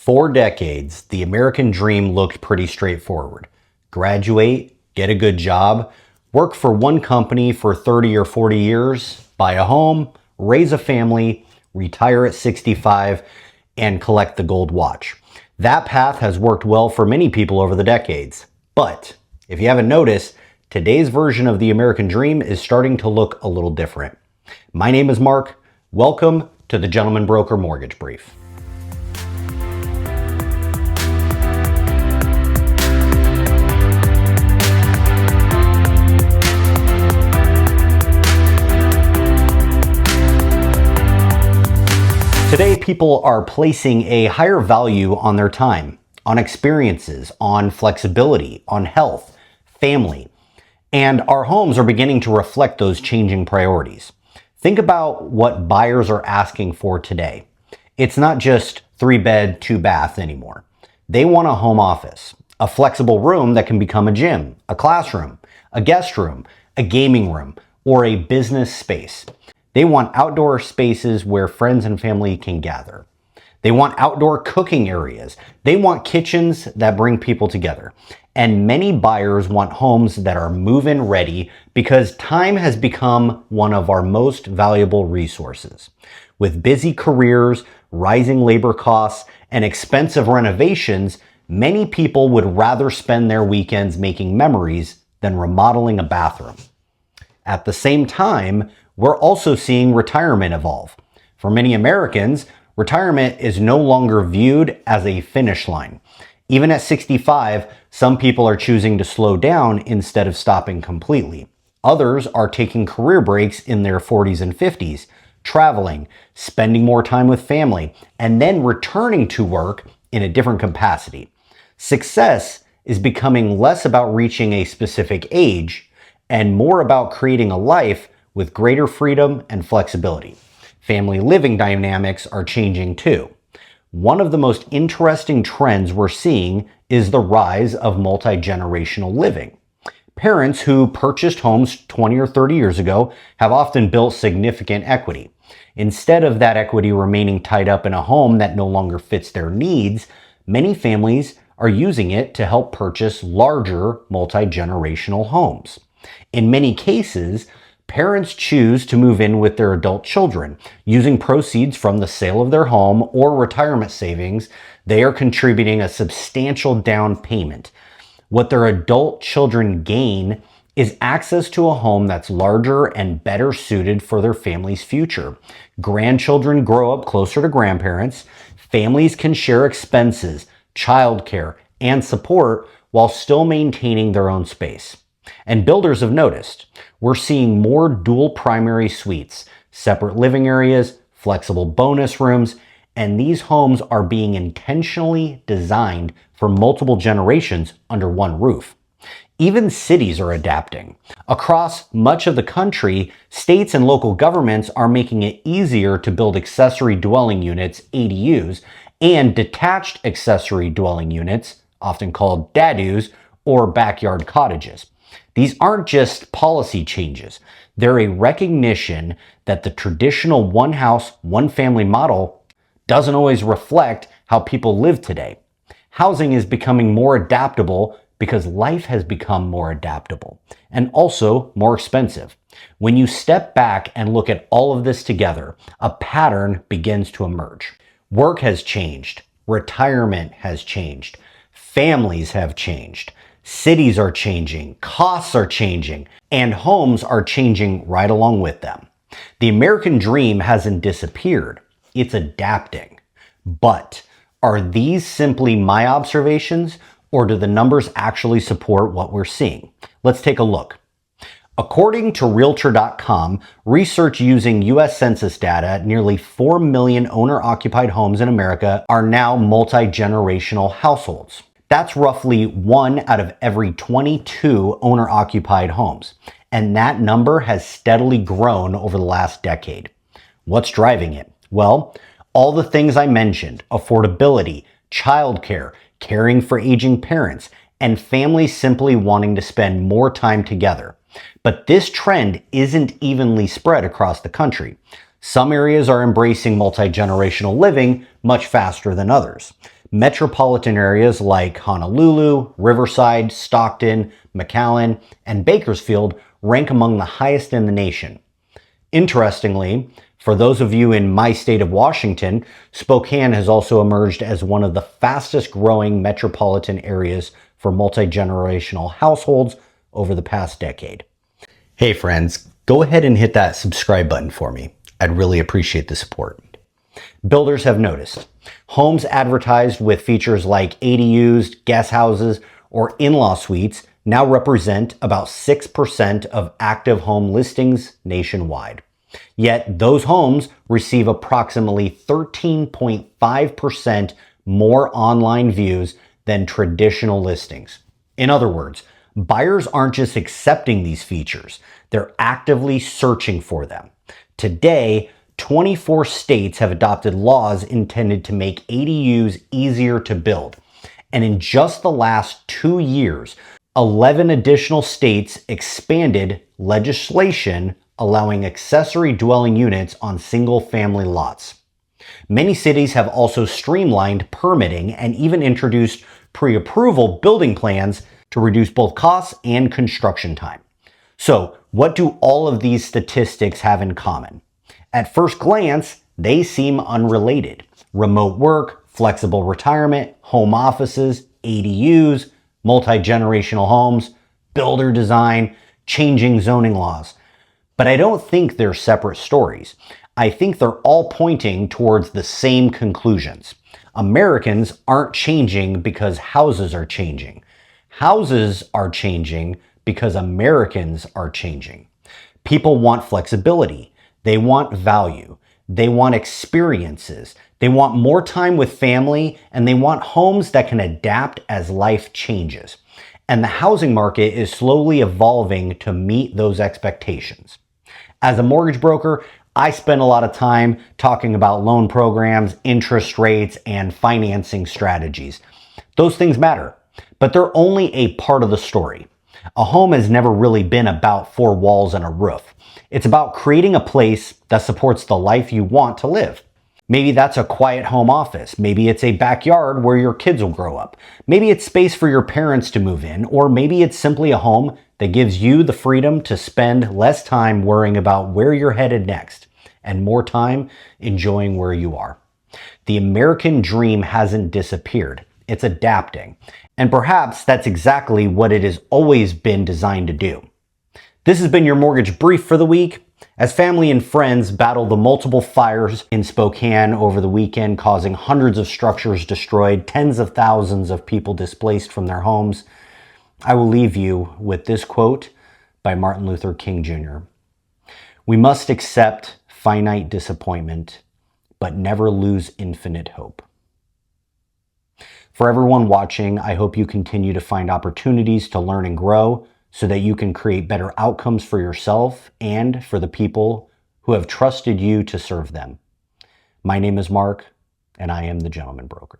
For decades, the American dream looked pretty straightforward. Graduate, get a good job, work for one company for 30 or 40 years, buy a home, raise a family, retire at 65, and collect the gold watch. That path has worked well for many people over the decades. But if you haven't noticed, today's version of the American dream is starting to look a little different. My name is Mark. Welcome to the Gentleman Broker Mortgage Brief. Today, people are placing a higher value on their time, on experiences, on flexibility, on health, family, and our homes are beginning to reflect those changing priorities. Think about what buyers are asking for today. It's not just 3-bed, 2-bath anymore. They want a home office, a flexible room that can become a gym, a classroom, a guest room, a gaming room, or a business space. They want outdoor spaces where friends and family can gather. They want outdoor cooking areas. They want kitchens that bring people together. And many buyers want homes that are move-in ready because time has become one of our most valuable resources. With busy careers, rising labor costs, and expensive renovations, many people would rather spend their weekends making memories than remodeling a bathroom. At the same time, we're also seeing retirement evolve. For many Americans, retirement is no longer viewed as a finish line. Even at 65, some people are choosing to slow down instead of stopping completely. Others are taking career breaks in their 40s and 50s, traveling, spending more time with family, and then returning to work in a different capacity. Success is becoming less about reaching a specific age and more about creating a life with greater freedom and flexibility. Family living dynamics are changing too. One of the most interesting trends we're seeing is the rise of multi-generational living. Parents who purchased homes 20 or 30 years ago have often built significant equity. Instead of that equity remaining tied up in a home that no longer fits their needs, many families are using it to help purchase larger multi-generational homes. In many cases, parents choose to move in with their adult children. Using proceeds from the sale of their home or retirement savings, they are contributing a substantial down payment. What their adult children gain is access to a home that's larger and better suited for their family's future. Grandchildren grow up closer to grandparents. Families can share expenses, childcare, and support while still maintaining their own space. And builders have noticed. We're seeing more dual primary suites, separate living areas, flexible bonus rooms, and these homes are being intentionally designed for multiple generations under one roof. Even cities are adapting. Across much of the country, states and local governments are making it easier to build accessory dwelling units, ADUs, and detached accessory dwelling units, often called DADUs, or backyard cottages. These aren't just policy changes. They're a recognition that the traditional one house, one family model doesn't always reflect how people live today. Housing is becoming more adaptable because life has become more adaptable and also more expensive. When you step back and look at all of this together, a pattern begins to emerge. Work has changed. Retirement has changed. Families have changed. Cities are changing, costs are changing, and homes are changing right along with them. The American dream hasn't disappeared, it's adapting. But are these simply my observations, or do the numbers actually support what we're seeing? Let's take a look. According to Realtor.com, research using U.S. Census data, nearly 4 million owner-occupied homes in America are now multi-generational households. That's roughly 1 out of every 22 owner-occupied homes. And that number has steadily grown over the last decade. What's driving it? Well, all the things I mentioned: affordability, childcare, caring for aging parents, and families simply wanting to spend more time together. But this trend isn't evenly spread across the country. Some areas are embracing multi-generational living much faster than others. Metropolitan areas like Honolulu, Riverside, Stockton, McAllen, and Bakersfield rank among the highest in the nation. Interestingly, for those of you in my state of Washington, Spokane has also emerged as one of the fastest growing metropolitan areas for multi-generational households over the past decade. Hey friends, go ahead and hit that subscribe button for me. I'd really appreciate the support. Builders have noticed. Homes advertised with features like ADUs, guest houses, or in-law suites now represent about 6% of active home listings nationwide. Yet those homes receive approximately 13.5% more online views than traditional listings. In other words, buyers aren't just accepting these features, they're actively searching for them. Today, 24 states have adopted laws intended to make ADUs easier to build. And in just the last 2 years, 11 additional states expanded legislation allowing accessory dwelling units on single-family lots. Many cities have also streamlined permitting and even introduced pre-approval building plans to reduce both costs and construction time. So, what do all of these statistics have in common? At first glance, they seem unrelated. Remote work, flexible retirement, home offices, ADUs, multi-generational homes, builder design, changing zoning laws. But I don't think they're separate stories. I think they're all pointing towards the same conclusions. Americans aren't changing because houses are changing. Houses are changing because Americans are changing. People want flexibility. They want value. They want experiences. They want more time with family, and they want homes that can adapt as life changes. And the housing market is slowly evolving to meet those expectations. As a mortgage broker, I spend a lot of time talking about loan programs, interest rates, and financing strategies. Those things matter, but they're only a part of the story. A home has never really been about four walls and a roof. It's about creating a place that supports the life you want to live. Maybe that's a quiet home office. Maybe it's a backyard where your kids will grow up. Maybe it's space for your parents to move in, or maybe it's simply a home that gives you the freedom to spend less time worrying about where you're headed next and more time enjoying where you are. The American dream hasn't disappeared. It's adapting. And perhaps that's exactly what it has always been designed to do. This has been your mortgage brief for the week. As family and friends battle the multiple fires in Spokane over the weekend, causing hundreds of structures destroyed, tens of thousands of people displaced from their homes, I will leave you with this quote by Martin Luther King Jr. "We must accept finite disappointment, but never lose infinite hope." For everyone watching, I hope you continue to find opportunities to learn and grow so that you can create better outcomes for yourself and for the people who have trusted you to serve them. My name is Mark, and I am the Gentleman Broker.